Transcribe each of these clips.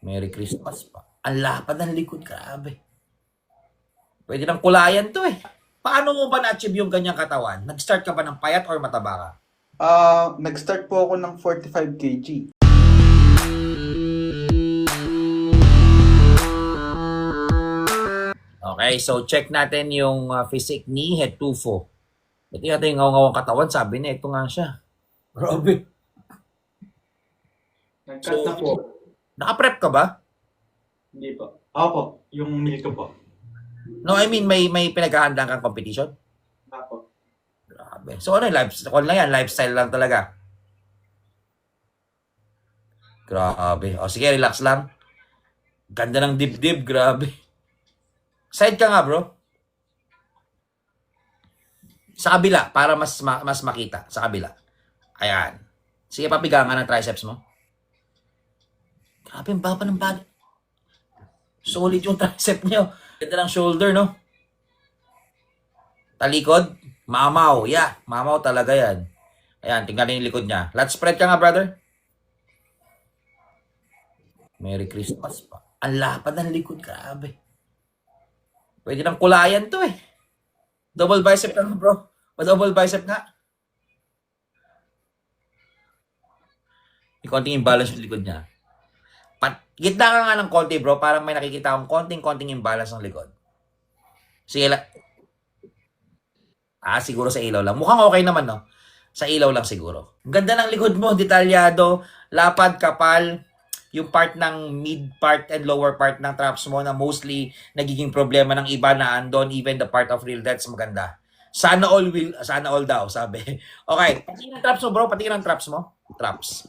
Merry Christmas pa. Ang lapad ng likod, grabe. Pwede nang kulayan to eh. Paano mo ba na-achieve yung ganyang katawan? Nag-start ka ba ng payat or mataba ka? Nag-start po ako ng 45 kg. Okay, so check natin yung physique ni Hetufo. Ito natin yung ngawang katawan, sabi niya, ito nga siya. Grabe. Nag-cut So, na po. naka-prep ka ba? Hindi po. Opo, yung meal ko po. No, I mean, may pinaghahandang kang competition? Opo. Grabe. So ano yung lifestyle lang yan? Lifestyle lang talaga. Grabe. O sige, relax lang. Ganda ng dibdib, grabe. Side ka nga, bro. Sa kabila, para mas makita. Sa kabila. Ayan. Sige, papiga nga ng triceps mo. Grabe, ang baba ng body. Solid yung tricep niyo. Ganda ng shoulder, no? Talikod. Mamaw. Yeah, mamaw talaga yan. Ayan, tingnan yung likod niya. Let's spread ka nga, brother. Merry Christmas pa. Ang lapad ng likod, grabe. Pwede nang kulayan to eh. Double bicep ka nga, bro. Double bicep nga. May konting imbalance yung likod niya. Gitna ka nga ng konti, bro. Parang may nakikita akong konting imbalance ng likod. Sige lang. Siguro sa ilaw lang. Mukhang okay naman, no? Sa ilaw lang siguro. Ang ganda ng likod mo, detalyado, lapad, kapal, yung part ng mid part and lower part ng traps mo na mostly nagiging problema ng iba na andon, even the part of real debts, maganda. Sana all daw, sabi. Okay, patingin ang traps mo, bro. Patingin ang traps mo. Traps.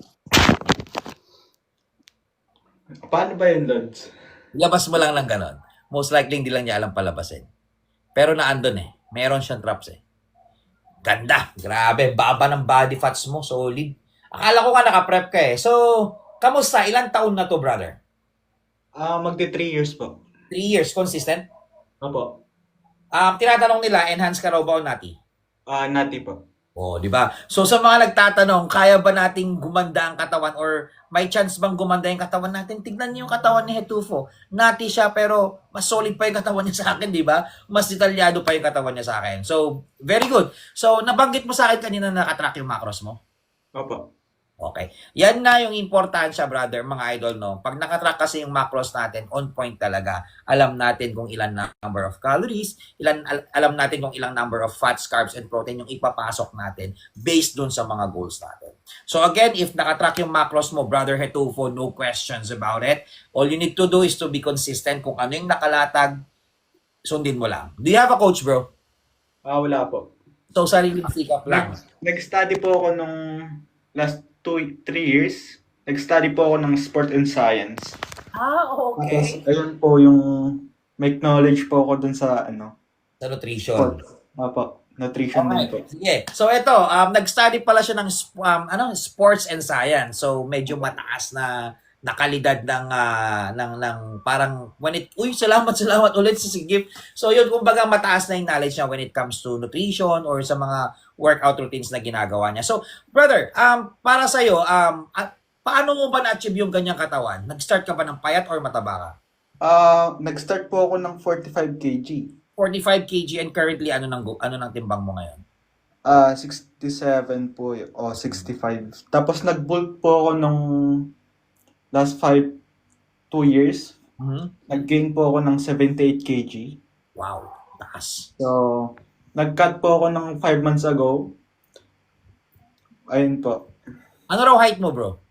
Paano ba yun, Lods? Labas mo lang ng ganon. Most likely, hindi lang niya alam palabasin. Pero naandun eh. Meron siyang traps eh. Ganda. Grabe. Baba ng body fats mo. Solid. Akala ko nga naka-prep ka eh. So, kamusta? Ilang taon na to, brother? Magti 3 years po. 3 years. Consistent? Opo. Tinatanong nila, enhance ka raw ba o nati? Nati po. Oh, di ba? So sa mga nagtatanong, kaya ba nating gumanda ang katawan or may chance bang gumanda yung katawan natin? Tignan niyo yung katawan ni Hetufo. Nati siya pero mas solid pa yung katawan niya sa akin, di ba? Mas detalyado pa yung katawan niya sa akin. So, very good. So, nabanggit mo sa akin kanina na nakatrack yung macros mo? Opo. Okay. Yan na yung importansya, brother, mga idol, no? Pag nakatrack kasi yung macros natin, on point talaga. Alam natin kung ilan number of calories, alam natin kung ilang number of fats, carbs, and protein yung ipapasok natin based dun sa mga goals natin. So again, if nakatrack yung macros mo, brother Hetufo, no questions about it. All you need to do is to be consistent. Kung ano yung nakalatag, sundin mo lang. Do you have a coach, bro? Wala po. So, sariling sikap lang. Nag-study po ako nung last 3 years. Nag-study po ako ng sport and science. Tapos, ayun po yung may knowledge po ako dun sa Sa nutrition. sport. Opo. Nutrition din po. Sige. So ito, nag-study pala siya ng sports and science. So medyo mataas na kalidad ng parang salamat ulit sa Sigip. So yun, kumbaga mataas na yung knowledge niya when it comes to nutrition or sa mga workout routines na ginagawa niya. So brother, para sa iyo, paano mo ba na-achieve yung ganyang katawan? Nag-start ka ba ng payat or mataba ka? Nag-start po ako ng 45 kg. 45 kg and currently ano nang timbang mo ngayon? 67 po o 65. Tapos nag-bulk po ako nung last 2 years. Nag-gain po ako ng 78 kg. Wow, taas. So, nag-cut po ako ng 5 months ago. Ayun po. Ano raw height mo, bro?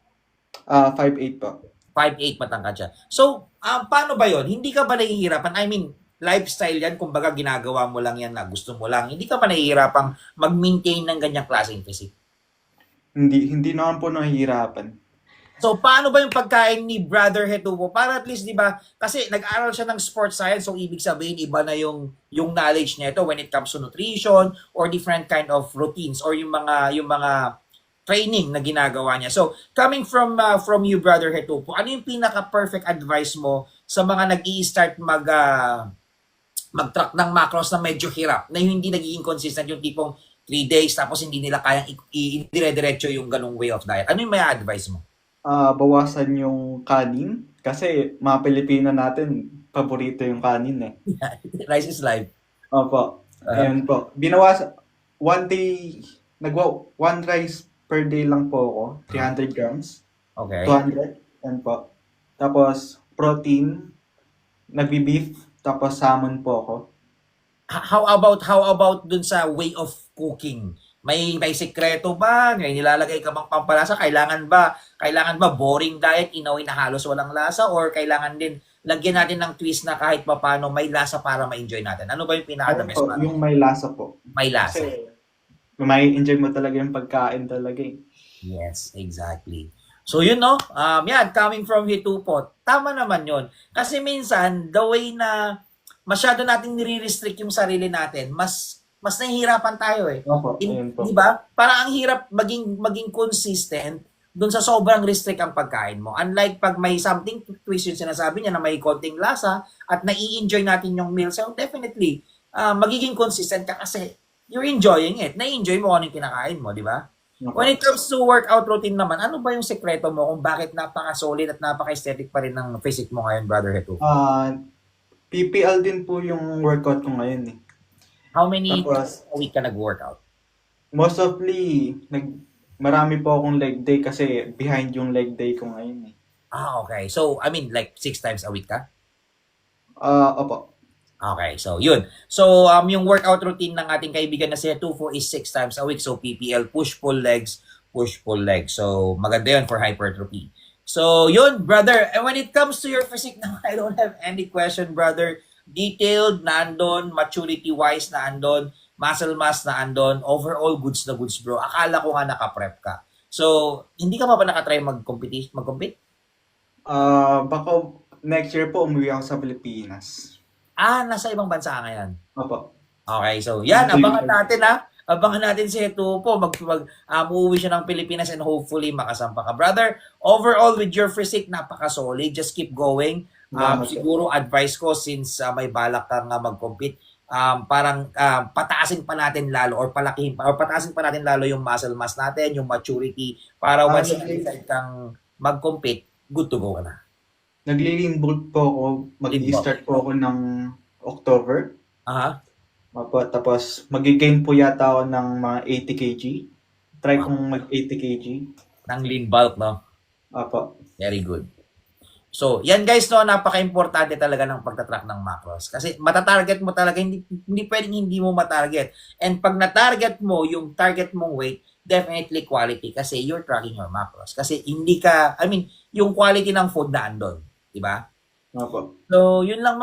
5'8 po. 5'8 matangkad siya. So, paano ba yon? Hindi ka ba nahihirapan? I mean, lifestyle yan, kumbaga ginagawa mo lang yan na gusto mo lang. Hindi ka ba nahihirapang mag-maintain ng ganyang klaseng physique? Hindi naman po nahihirapan. So, paano ba yung pagkain ni Brother Hetufo? Para at least, di ba, kasi nag-aral siya ng sports science, so ibig sabihin, iba na yung knowledge niya ito when it comes to nutrition or different kind of routines or yung mga training na ginagawa niya. So, coming from you, Brother Hetufo, ano yung pinaka-perfect advice mo sa mga nag-i-start mag-track ng macros na medyo hirap, na hindi nagiging consistent, yung tipong 3 days tapos hindi nila kayang i-dire-diretso yung ganung way of diet? Ano yung may advice mo? Bawasan yung kanin Kasi mga Pilipino natin, paborito yung kanin eh. Rice is life. Opo. Ayun po. One day, one rice per day lang po ako. 300 grams. Okay. 200. Yan po. Tapos, protein. Nagbi-beef. Tapos, salmon po ako. How about dun sa way of cooking? May sekreto ba? May nilalagay ka bang pampalasa? Kailangan ba boring diet, inaway na halos walang lasa, or kailangan din lagyan natin ng twist na kahit papaano may lasa para ma-enjoy natin? Ano ba yung pinaka-the best para? Yung may lasa po. May lasa. Kasi, may enjoy mo talaga yung pagkain talaga eh. Yes, exactly. So yun no, yan, coming from Hitupo, tama naman yun. Kasi minsan, the way na masyado nating nire-restrict yung sarili natin, mas nahihirapan tayo eh. Opo, ayun po. Di ba? Parang ang hirap maging consistent dun sa sobrang restrict ang pagkain mo. Unlike pag may something twist yung sinasabi niya na may konting lasa at nai-enjoy natin yung meal, so definitely, magiging consistent ka kasi you're enjoying it. Na-enjoy mo kung ano yung kinakain mo, di ba? When it comes to workout routine naman, ano ba yung sekreto mo kung bakit napaka-solid at napaka-aesthetic pa rin ng physique mo ngayon, Brother Hetu? PPL din po yung workout ko ngayon eh. How many Tapos, a week ka nag-workout? most ofly, marami po akong leg day kasi behind yung leg day ko ngayon eh. Okay. So, I mean, like 6 times a week ka? Opo. Okay, so yun. So, yung workout routine ng ating kaibigan na si Tufo is 6 times a week. So, PPL, push-pull legs, push-pull legs. So, maganda yun for hypertrophy. So, yun, brother. And when it comes to your physique now, I don't have any question, brother. Detailed, nandun. Maturity-wise, nandun. Muscle mass, nandun. Overall, goods na goods, bro. Akala ko nga naka-prep ka. So, hindi ka pa nakatry mag-compete? Baka next year po umuwi ako sa Pilipinas. Nasa ibang bansa ka ngayon. Opo. Okay, so yan, abangan natin Abangan natin si Hetupo, uuwi siya ng Pilipinas and hopefully makasampa ka. Brother, overall with your physique, napaka-solid. Just keep going. Siguro advice ko since may balak kang mag-compete, pataasin pa natin lalo or pataasin pa natin lalo yung muscle mass natin, yung maturity, para once na-decide kang mag-compete, good to go ka na. Nagli-lean bulk po ako. Mag-i-start po ako ng October. Opo, tapos mag-gain po yata ako ng mga 80 kg. Try kong mag-80 kg. Ng lean bulk, no? Opo. Very good. So, yan guys, no, napaka-importante talaga ng pagtatrack ng macros. Kasi matatarget mo talaga, hindi pwedeng hindi mo matarget. And pag na-target mo yung target mong weight, definitely quality kasi you're tracking your macros. Kasi yung quality ng food na andon. Diba? Opo. So, yun lang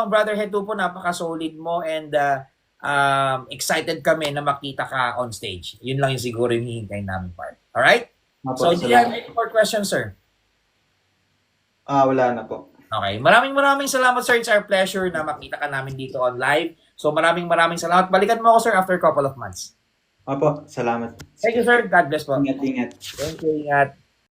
brother Hetupo, napaka-solid mo and excited kami na makita ka on stage. Yun lang yung siguro yung hihintay namin part. Alright? So, do you have any more questions, sir? Wala na po. Okay. Maraming salamat, sir. It's our pleasure na makita ka namin dito on live. So, maraming salamat. Balikan mo ako, sir, after a couple of months. Opo, salamat. Thank you, sir. God bless po. Ingat. Thank you, ingat.